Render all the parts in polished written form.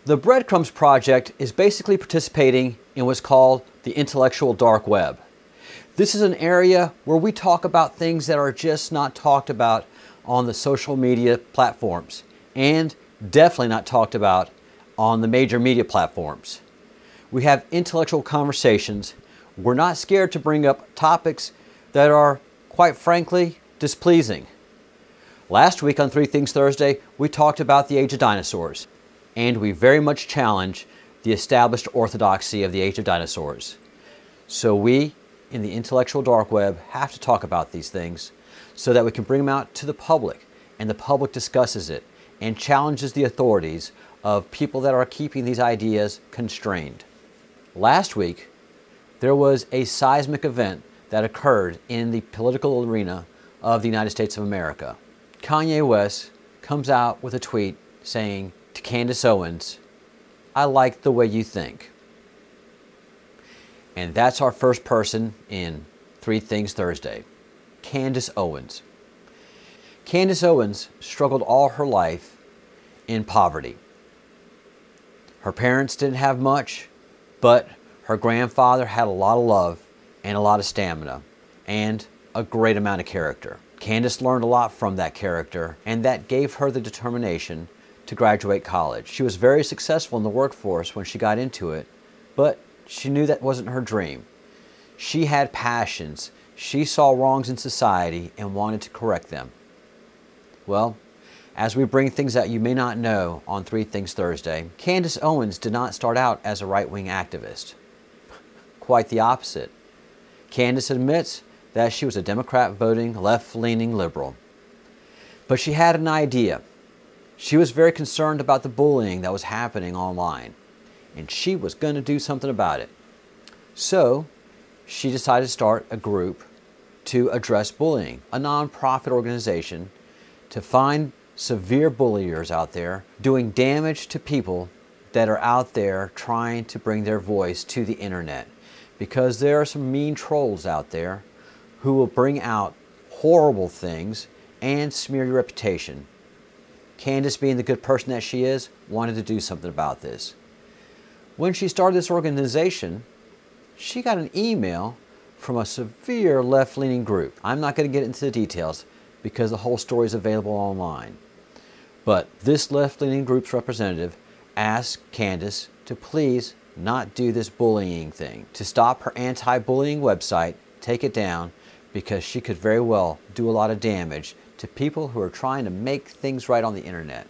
The Breadcrumbs Project is basically participating in what's called the intellectual dark web. This is an area where we talk about things that are just not talked about on the social media platforms, and definitely not talked about on the major media platforms. We have intellectual conversations. We're not scared to bring up topics that are, quite frankly, displeasing. Last week on Three Things Thursday, we talked about the age of dinosaurs, and we very much challenge the established orthodoxy of the age of dinosaurs. So we, in the intellectual dark web, have to talk about these things so that we can bring them out to the public, and the public discusses it and challenges the authorities of people that are keeping these ideas constrained. Last week, there was a seismic event that occurred in the political arena of the United States of America. Kanye West comes out with a tweet saying to Candace Owens, "I like the way you think." And that's our first person in Three Things Thursday, Candace Owens. Candace Owens struggled all her life in poverty. Her parents didn't have much, but her grandfather had a lot of love and a lot of stamina and a great amount of character. Candace learned a lot from that character, and that gave her the determination to graduate college. She was very successful in the workforce when she got into it, but she knew that wasn't her dream. She had passions. She saw wrongs in society and wanted to correct them. Well, as we bring things that you may not know on Three Things Thursday, Candace Owens did not start out as a right-wing activist. Quite the opposite. Candace admits that she was a Democrat-voting, left-leaning liberal. But she had an idea. She was very concerned about the bullying that was happening online, and she was going to do something about it. So she decided to start a group to address bullying, a nonprofit organization to find severe bulliers out there doing damage to people that are out there trying to bring their voice to the internet. Because there are some mean trolls out there who will bring out horrible things and smear your reputation. Candace, being the good person that she is, wanted to do something about this. When she started this organization, she got an email from a severe left-leaning group. I'm not going to get into the details because the whole story is available online. But this left-leaning group's representative asked Candace to please not do this bullying thing, to stop her anti-bullying website, take it down, because she could very well do a lot of damage to people who are trying to make things right on the internet.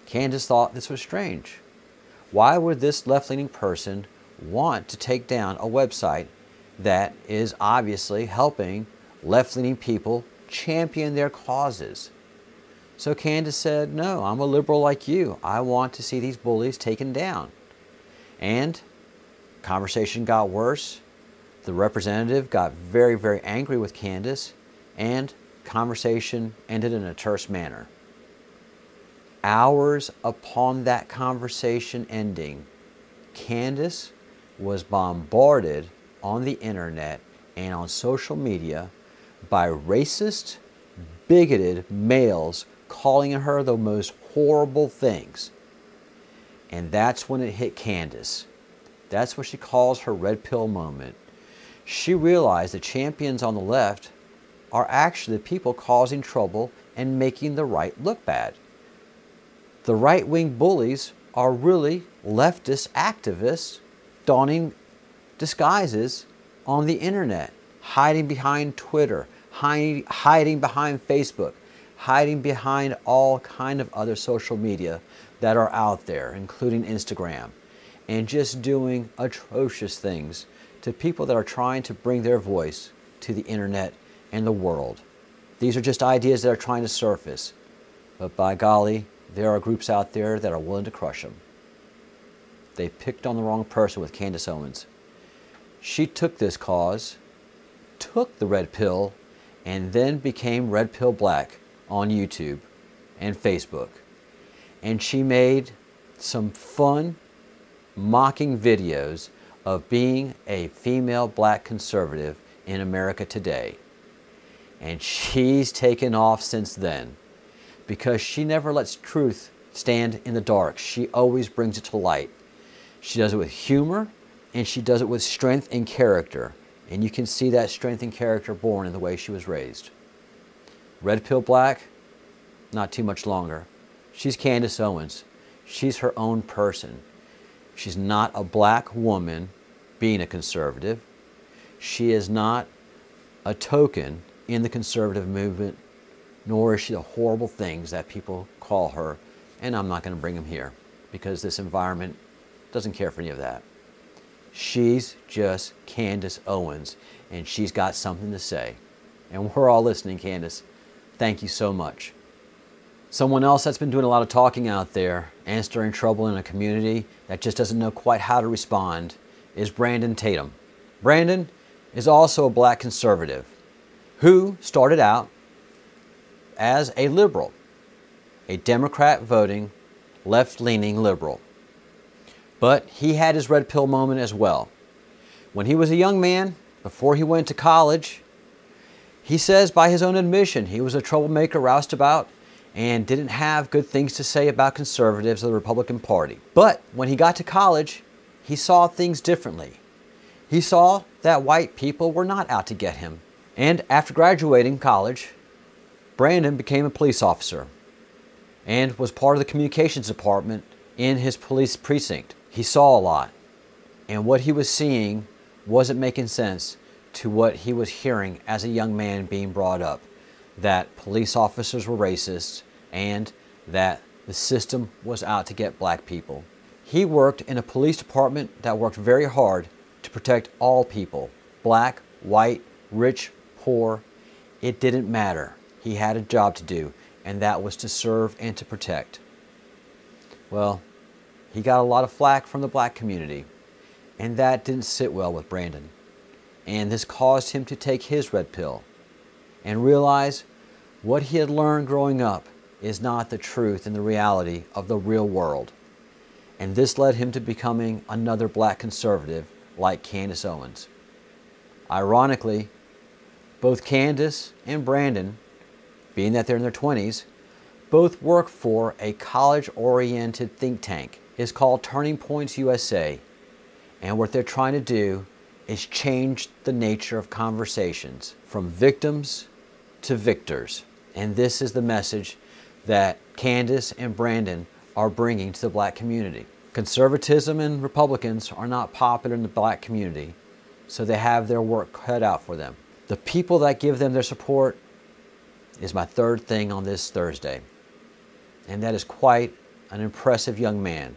Candace thought this was strange. Why would this left-leaning person want to take down a website that is obviously helping left-leaning people champion their causes? So Candace said, "No, I'm a liberal like you. I want to see these bullies taken down." And conversation got worse. The representative got very, very angry with Candace, and conversation ended in a terse manner. Hours upon that conversation ending, Candace was bombarded on the internet and on social media by racist, bigoted males calling her the most horrible things. And that's when it hit Candace. That's what she calls her red pill moment. She realized the champions on the left are actually the people causing trouble and making the right look bad. The right-wing bullies are really leftist activists donning disguises on the internet, hiding behind Twitter, hiding behind Facebook, hiding behind all kind of other social media that are out there, including Instagram, and just doing atrocious things to people that are trying to bring their voice to the internet and the world. These are just ideas that are trying to surface, but by golly, there are groups out there that are willing to crush them. They picked on the wrong person with Candace Owens. She took this cause, took the red pill, and then became Red Pill Black on YouTube and Facebook. And she made some fun, mocking videos of being a female black conservative in America today. And she's taken off since then because she never lets truth stand in the dark. She always brings it to light. She does it with humor, and she does it with strength and character. And you can see that strength and character born in the way she was raised. Red pill black, not too much longer. She's Candace Owens. She's her own person. She's not a black woman being a conservative. She is not a token in the conservative movement, nor is she the horrible things that people call her. And I'm not going to bring them here because this environment doesn't care for any of that. She's just Candace Owens, and she's got something to say. And we're all listening, Candace. Thank you so much. Someone else that's been doing a lot of talking out there and stirring trouble in a community that just doesn't know quite how to respond is Brandon Tatum. Brandon is also a black conservative who started out as a liberal, a Democrat voting, left-leaning liberal. But he had his red pill moment as well. When he was a young man, before he went to college, he says by his own admission he was a troublemaker, roustabout, and didn't have good things to say about conservatives or the Republican Party. But when he got to college, he saw things differently. He saw that white people were not out to get him. And after graduating college, Brandon became a police officer and was part of the communications department in his police precinct. He saw a lot, and what he was seeing wasn't making sense to what he was hearing as a young man being brought up, that police officers were racist and that the system was out to get black people. He worked in a police department that worked very hard to protect all people, black, white, rich, poor. It didn't matter. He had a job to do, and that was to serve and to protect. Well, he got a lot of flack from the black community, and that didn't sit well with Brandon. And this caused him to take his red pill and realize what he had learned growing up is not the truth and the reality of the real world. And this led him to becoming another black conservative like Candace Owens. Ironically, both Candace and Brandon, being that they're in their 20s, both work for a college-oriented think tank. It's called Turning Points USA. And what they're trying to do is change the nature of conversations from victims to victors. And this is the message that Candace and Brandon are bringing to the black community. Conservatism and Republicans are not popular in the black community, so they have their work cut out for them. The people that give them their support is my third thing on this Thursday. And that is quite an impressive young man.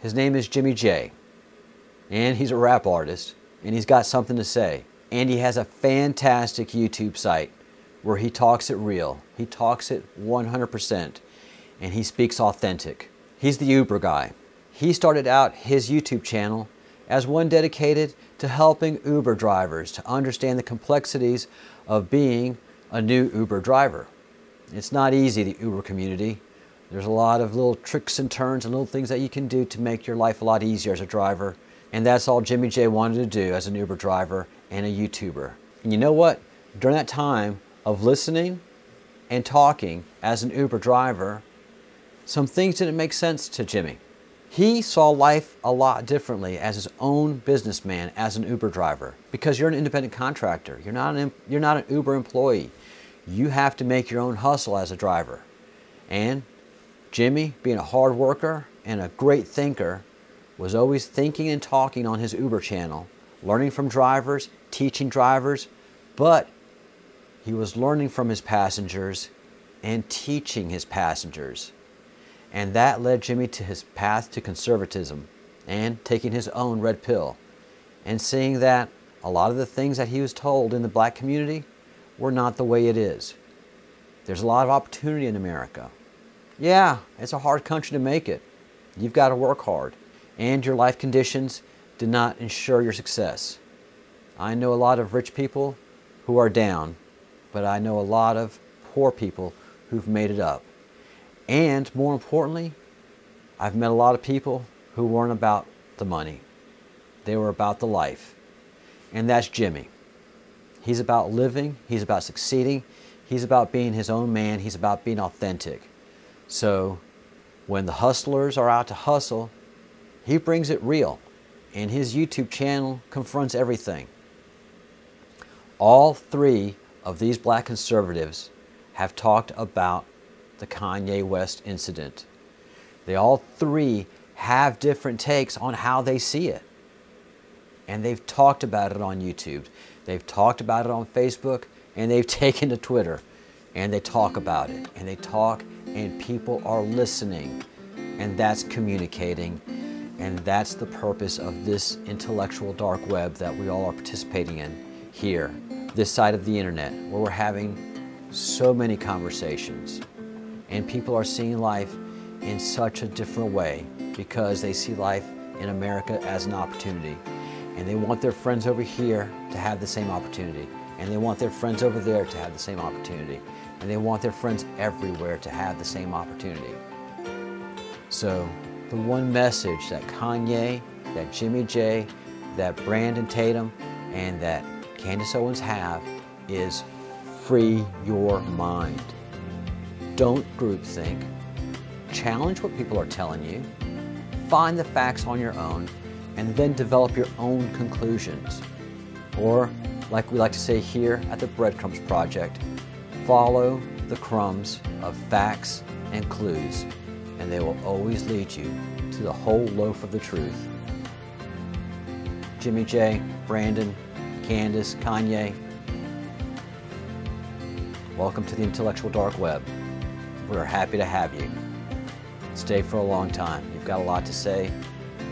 His name is Jimmy J. And he's a rap artist, and he's got something to say. And he has a fantastic YouTube site where he talks it real. He talks it 100%, and he speaks authentic. He's the Uber guy. He started out his YouTube channel as one dedicated to helping Uber drivers to understand the complexities of being a new Uber driver. It's not easy, the Uber community. There's a lot of little tricks and turns and little things that you can do to make your life a lot easier as a driver. And that's all Jimmy J wanted to do as an Uber driver and a YouTuber. And you know what? During that time of listening and talking as an Uber driver, some things didn't make sense to Jimmy. He saw life a lot differently as his own businessman, as an Uber driver, because you're an independent contractor. You're not an Uber employee. You have to make your own hustle as a driver. And Jimmy, being a hard worker and a great thinker, was always thinking and talking on his Uber channel, learning from drivers, teaching drivers, but he was learning from his passengers and teaching his passengers. And that led Jimmy to his path to conservatism and taking his own red pill and seeing that a lot of the things that he was told in the black community were not the way it is. There's a lot of opportunity in America. Yeah, it's a hard country to make it. You've got to work hard, and your life conditions did not ensure your success. I know a lot of rich people who are down, but I know a lot of poor people who've made it up. And more importantly, I've met a lot of people who weren't about the money. They were about the life. And that's Jimmy. He's about living. He's about succeeding. He's about being his own man. He's about being authentic. So When the hustlers are out to hustle, he brings it real, and his YouTube channel confronts everything. All three of these black conservatives have talked about the Kanye West incident. They all three have different takes on how they see it. And they've talked about it on YouTube. They've talked about it on Facebook, and they've taken to Twitter. And they talk about it. And they talk, and people are listening. And that's communicating. And that's the purpose of this intellectual dark web that we all are participating in here, this side of the internet, where we're having so many conversations. And people are seeing life in such a different way because they see life in America as an opportunity. And they want their friends over here to have the same opportunity. And they want their friends over there to have the same opportunity. And they want their friends everywhere to have the same opportunity. So the one message that Kanye, that Jimmy J, that BrandonT, and that Candace Owens have is free your mind. Don't groupthink. Challenge what people are telling you. Find the facts on your own, and then develop your own conclusions. Or, like we like to say here at the Breadcrumbs Project, follow the crumbs of facts and clues, and they will always lead you to the whole loaf of the truth. Jimmy J, Brandon, Candace, Kanye, welcome to the intellectual dark web. We're happy to have you. Stay for a long time. You've got a lot to say,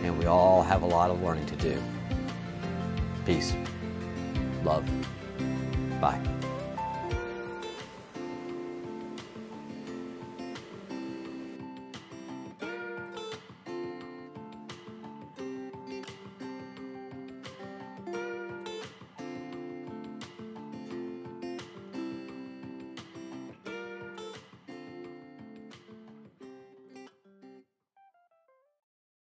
and we all have a lot of learning to do. Peace. Love. Bye.